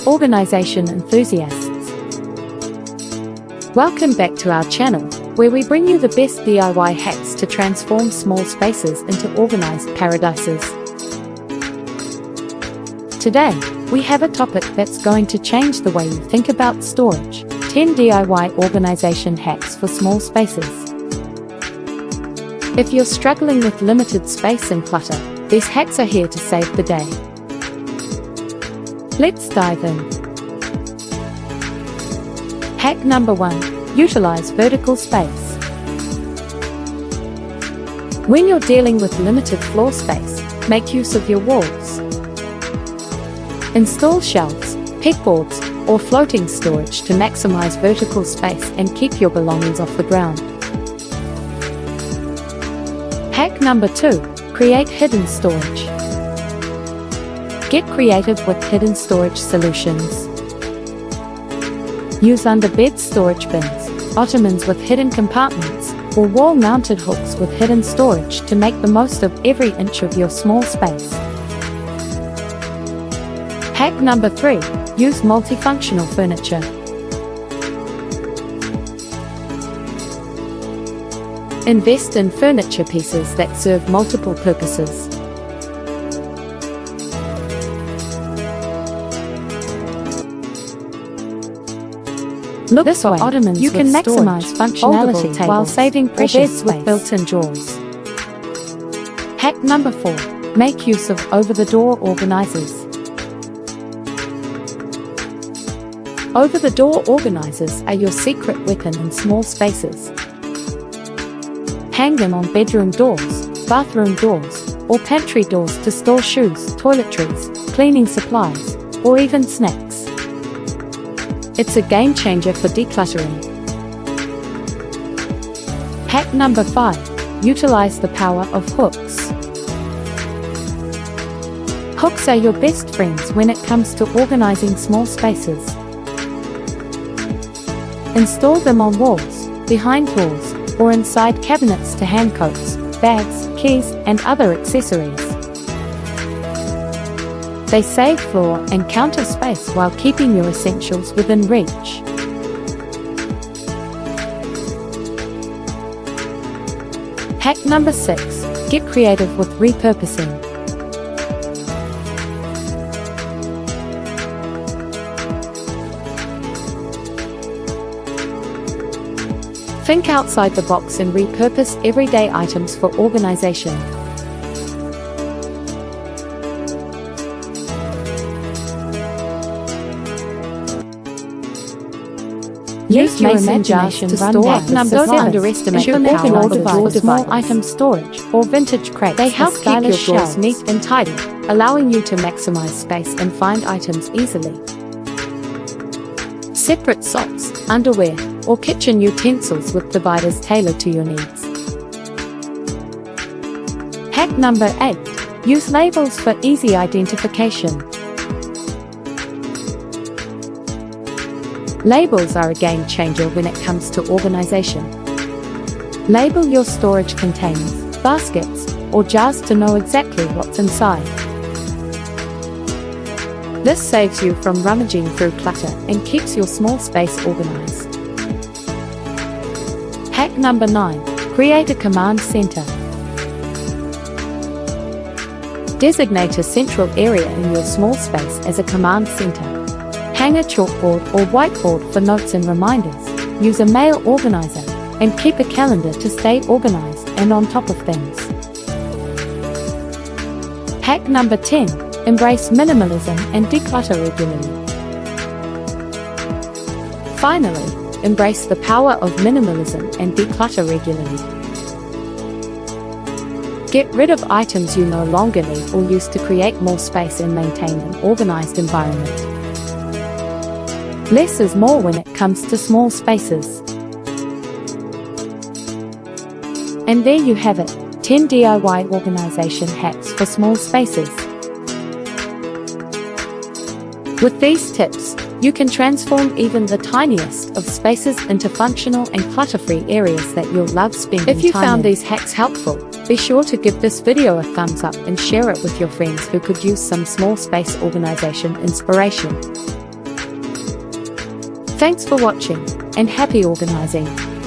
organization enthusiasts. Welcome back to our channel, where we bring you the best DIY hacks to transform small spaces into organized paradises. Today, we have a topic that's going to change the way you think about storage: 10 DIY organization hacks for small spaces. If you're struggling with limited space and clutter, these hacks are here to save the day. Let's dive in. Hack number 1. Utilize vertical space. When you're dealing with limited floor space, make use of your walls. Install shelves, pegboards, or floating storage to maximize vertical space and keep your belongings off the ground. Hack number 2. Create hidden storage. Get creative with hidden storage solutions. Use under-bed storage bins, ottomans with hidden compartments, or wall-mounted hooks with hidden storage to make the most of every inch of your small space. Hack number 3. Use multifunctional furniture. Invest in furniture pieces that serve multiple purposes. Look this for ottomans you can maximize functionality while saving precious space with built-in drawers. Hack number 4. Make use of over-the-door organizers. Over-the-door organizers are your secret weapon in small spaces. Hang them on bedroom doors, bathroom doors, or pantry doors to store shoes, toiletries, cleaning supplies, or even snacks. It's a game changer for decluttering. Hack number 5. Utilize the power of hooks. Hooks are your best friends when it comes to organizing small spaces. Install them on walls, behind doors, or inside cabinets to hang coats, bags, keys, and other accessories. They save floor and counter space while keeping your essentials within reach. Hack number 6. Get creative with repurposing. Think outside the box and repurpose everyday items for organization. Use mason jars to store. Don't underestimate the power of small item storage or vintage crates. They help keep your drawers neat and tidy, allowing you to maximize space and find items easily. Separate socks, underwear, or kitchen utensils with dividers tailored to your needs. Hack number 8. Use labels for easy identification. Labels are a game changer when it comes to organization. Label your storage containers, baskets, or jars to know exactly what's inside. This saves you from rummaging through clutter and keeps your small space organized. Hack number 9. Create a command center. Designate a central area in your small space as a command center. Hang a chalkboard or whiteboard for notes and reminders. Use a mail organizer, and keep a calendar to stay organized and on top of things. Hack number 10. Embrace minimalism and declutter regularly. Finally, embrace the power of minimalism and declutter regularly. Get rid of items you no longer need or use to create more space and maintain an organized environment. Less is more when it comes to small spaces. And there you have it, 10 DIY organization hacks for small spaces. With these tips, you can transform even the tiniest of spaces into functional and clutter-free areas that you'll love spending time in. If you found these hacks helpful, be sure to give this video a thumbs up and share it with your friends who could use some small space organization inspiration. Thanks for watching, and happy organizing!